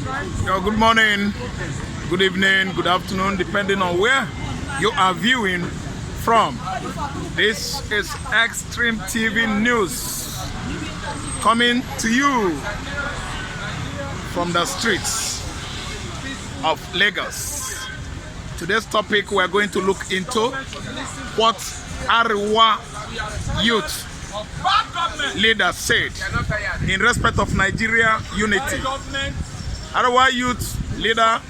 Good morning, good evening, good afternoon, depending on where you are viewing from. This is Extreme TV News coming to you from the streets of Lagos. Today's topic, we are going to look into what Arewa youth leader said in respect of Nigeria unity. Arewa youth leader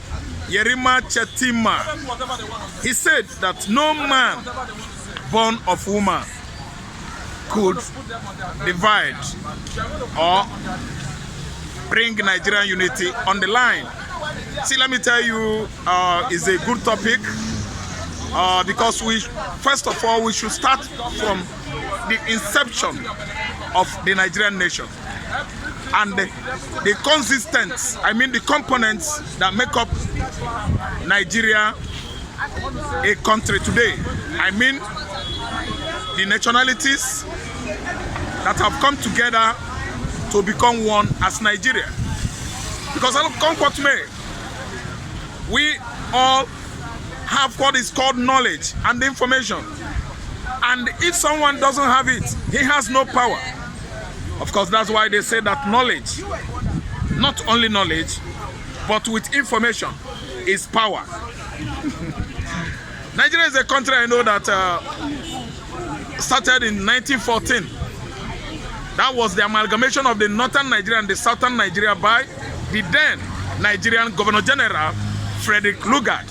Yerima Chetima, he said that no man born of woman could divide or bring Nigerian unity on the line. See, let me tell you, it's a good topic because first of all, we should start from the inception of the Nigerian nation and the components that make up Nigeria a country today. I mean the nationalities that have come together to become one as Nigeria. Because come what may, we all have what is called knowledge and information. And if someone doesn't have it, he has no power. Of course, that's why they say that knowledge, not only knowledge, but with information is power. Nigeria is a country I know that started in 1914. That was the amalgamation of the northern Nigeria and the southern Nigeria by the then Nigerian Governor General, Frederick Lugard.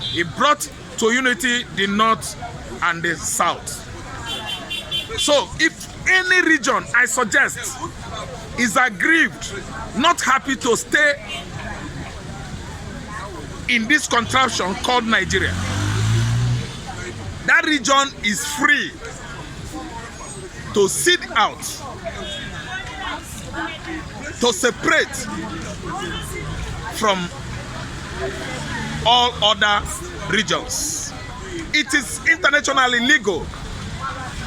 He brought to unity the north and the south. So if any region, I suggest, is aggrieved, not happy to stay in this contraption called Nigeria, that region is free to sit out, to separate from all other regions. It is internationally legal.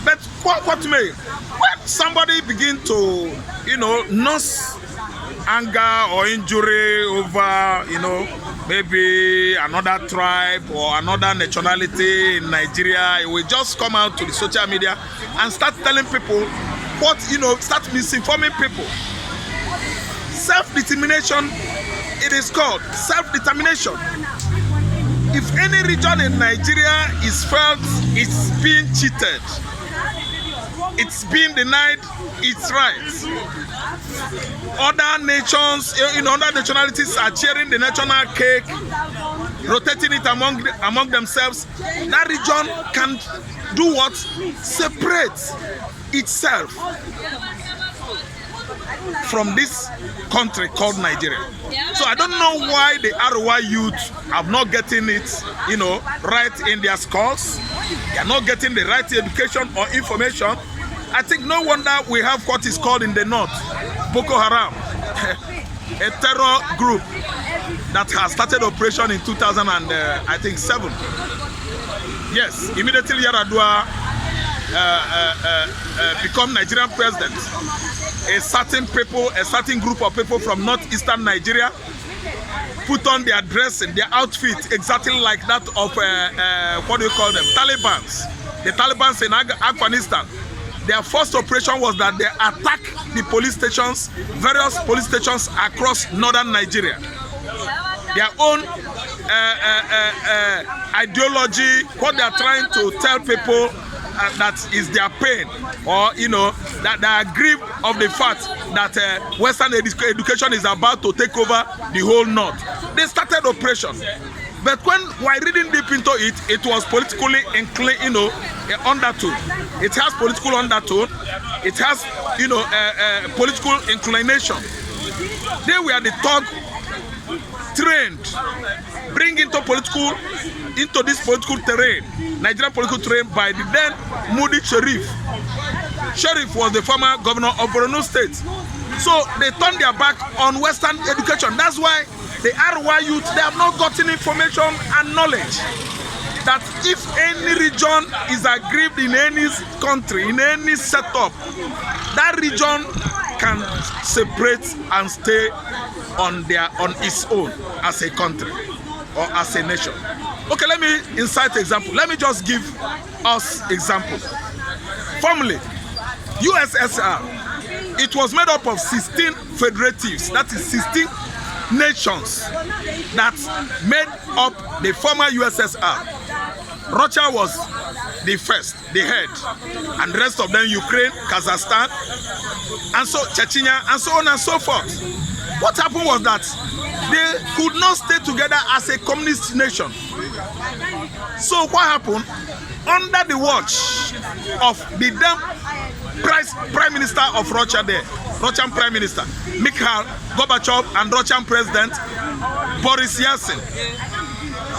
But what may, when somebody begin to, nurse anger or injury over, maybe another tribe or another nationality in Nigeria, it will just come out to the social media and start telling people what, start misinforming people. Self-determination, it is called self-determination. If any region in Nigeria is felt it's being cheated, it's being denied its rights, other nations, other nationalities are sharing the national cake, rotating it among themselves, that region can do what? Separate itself from this country called Nigeria. So I don't know why the Arewa youth have not getting it, right in their schools. They are not getting the right education or information. I think no wonder we have what is called in the north Boko Haram, a terror group that has started operation in 2007. Yes, immediately Yar'Adua become Nigerian president. A certain group of people from northeastern Nigeria put on their dress and their outfit exactly like that of what do you call them? Talibans. The Talibans in Afghanistan. Their first operation was that they attacked the police stations, various police stations across northern Nigeria. Their own ideology, what they are trying to tell people that is their pain, or that they are grieved of the fact that Western education is about to take over the whole north. They started operation. But when we're reading deep into it, it was politically inclined, undertone. It has political undertone. It has, political inclination. They were the thug trained, bring into this political terrain, Nigerian political terrain, by the then Moody Sheriff. Sheriff was the former governor of Borno State. So they turned their back on Western education. That's why the Arewa youth, they have not gotten information and knowledge that if any region is aggrieved in any country, in any setup, that region can separate and stay on its own as a country or as a nation. Okay, let me incite example. Let me just give us example. Formerly, USSR, it was made up of 16 federatives, that is 16 nations that made up the former USSR. Russia was the first, the head, and the rest of them, Ukraine, Kazakhstan, and so Chechnya, and so on and so forth. What happened was that they could not stay together as a communist nation. So what happened? Under the watch of the then Prime Minister of Russia there, Russian Prime Minister Mikhail Gorbachev, and Russian President Boris Yeltsin,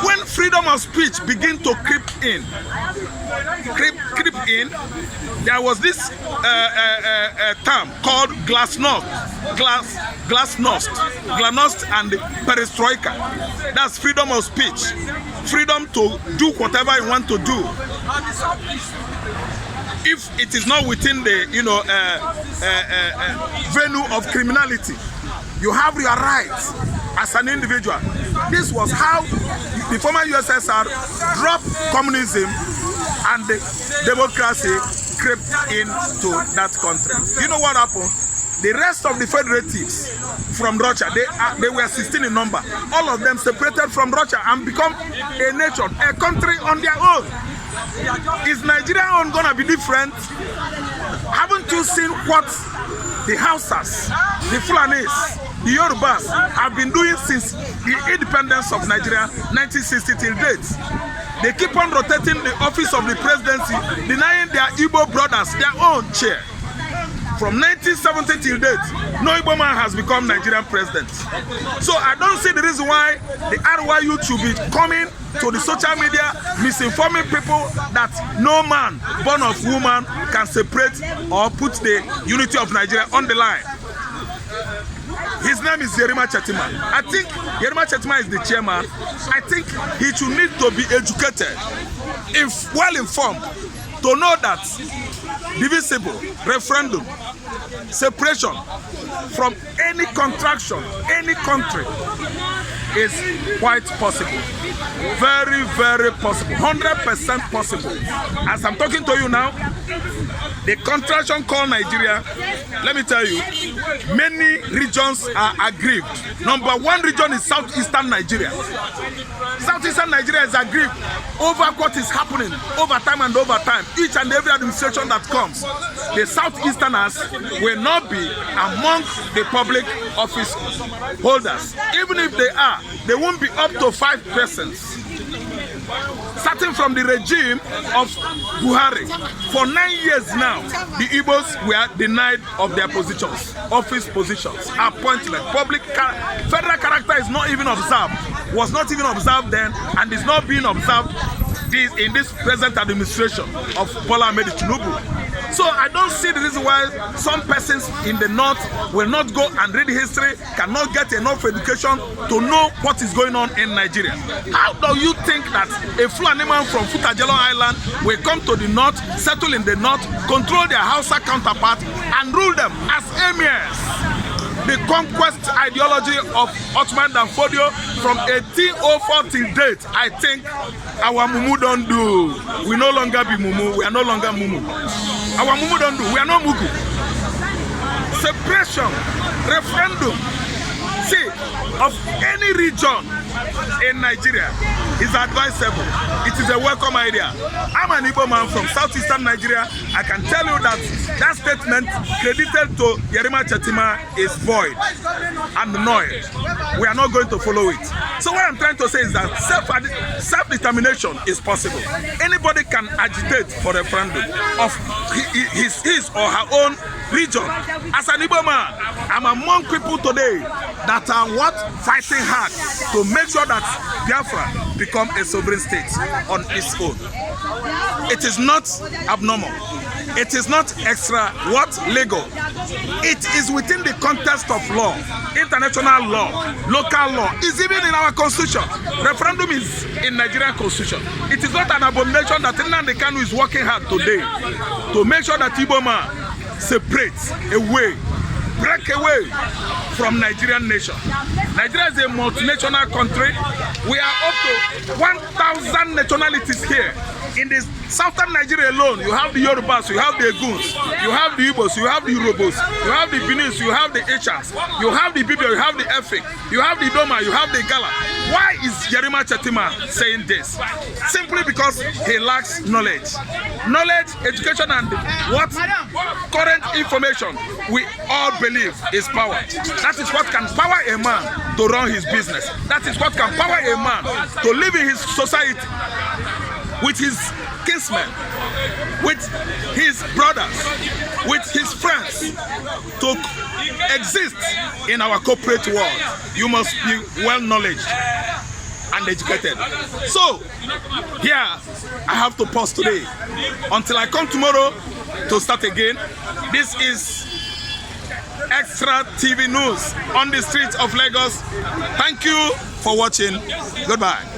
when freedom of speech began to creep in, there was this term called glasnost and perestroika. That's freedom of speech, freedom to do whatever you want to do, if it is not within the venue of criminality. You have your rights as an individual. This was how the former USSR dropped communism and the democracy crept into that country. You know what happened? The rest of the federatives from Russia, they were 16 in number. All of them separated from Russia and become a nation, a country on their own. Is Nigeria own gonna be different? Haven't you seen what the Hoists, the Fulanis, the Yorubas have been doing since the independence of Nigeria, 1960 till date? They keep on rotating the office of the presidency, denying their Igbo brothers their own chair. From 1970 till date, no Igbo man has become Nigerian president. So I don't see the reason why the Arewa youth should be coming to the social media misinforming people that no man born of woman can separate or put the unity of Nigeria on the line. His name is Yerima Chetima. I think Yerima Chetima is the chairman. I think he should need to be educated, if well informed, to know that divisible referendum, separation from any contraction, any country, is quite possible. Very, very possible. 100% possible. As I'm talking to you now, the contraction called Nigeria, let me tell you, many regions are aggrieved. Number one region is southeastern Nigeria. Southeastern Nigeria is aggrieved over what is happening over time and over time. Each and every administration that comes, the southeasterners will not be among the public office holders. Even if they are, they won't be up to 5%. Starting from the regime of Buhari, for 9 years now, the Igbos were denied of their positions, office positions, appointment, federal character is not even observed, was not even observed then, and is not being observed in this present administration of Bola Ahmed Tinubu. So I don't see the reason why some persons in the north will not go and read history, cannot get enough education to know what is going on in Nigeria. How do you think that a Fulani man from Futajelo Island will come to the north, settle in the north, control their Hausa counterpart, and rule them as emirs? The conquest ideology of Ottoman Danfodio from 1804 till date, I think our Mumu don't do. We no longer be Mumu, we are no longer Mumu. Our Mumu don't do, we are no Mugu. Separation, referendum, see, of any region in Nigeria is advisable. It is a welcome idea. I'm an Igbo man from southeastern Nigeria. I can tell you that that statement credited to Yerima Chetima is void and null. We are not going to follow it. So what I'm trying to say is that self-determination is possible. Anybody can agitate for a referendum of his or her own region. As an Igbo man, I'm among people today that are fighting hard to make sure that Biafra become a sovereign state on its own. It is not abnormal. It is not legal. It is within the context of law, international law, local law. It's even in our constitution. Referendum is in Nigerian constitution. It is not an abomination that Nnamdi Kanu is working hard today to make sure that Igbo man separates away break away from Nigerian nation. Nigeria is a multinational country. We are up to 1,000 nationalities here. In the southern Nigeria alone, you have the Yorubas, you have the Eguns, you have the Igbos, you have the Urobos, you have the Benis, you have the Echans, you have the Bibia, you have the Efik, you have the Doma, you have the Gala. Why is Yerima Chetima saying this? Simply because he lacks knowledge. Knowledge, education, and what current information we all believe is power. That is what can power a man to run his business. That is what can power a man to live in his society with his kinsmen, with his brothers, with his friends, to exist in our corporate world. You must be well knowledge and educated. So here I have to pause today until I come tomorrow to start again. This is Extra TV News on the streets of Lagos. Thank you for watching. Goodbye.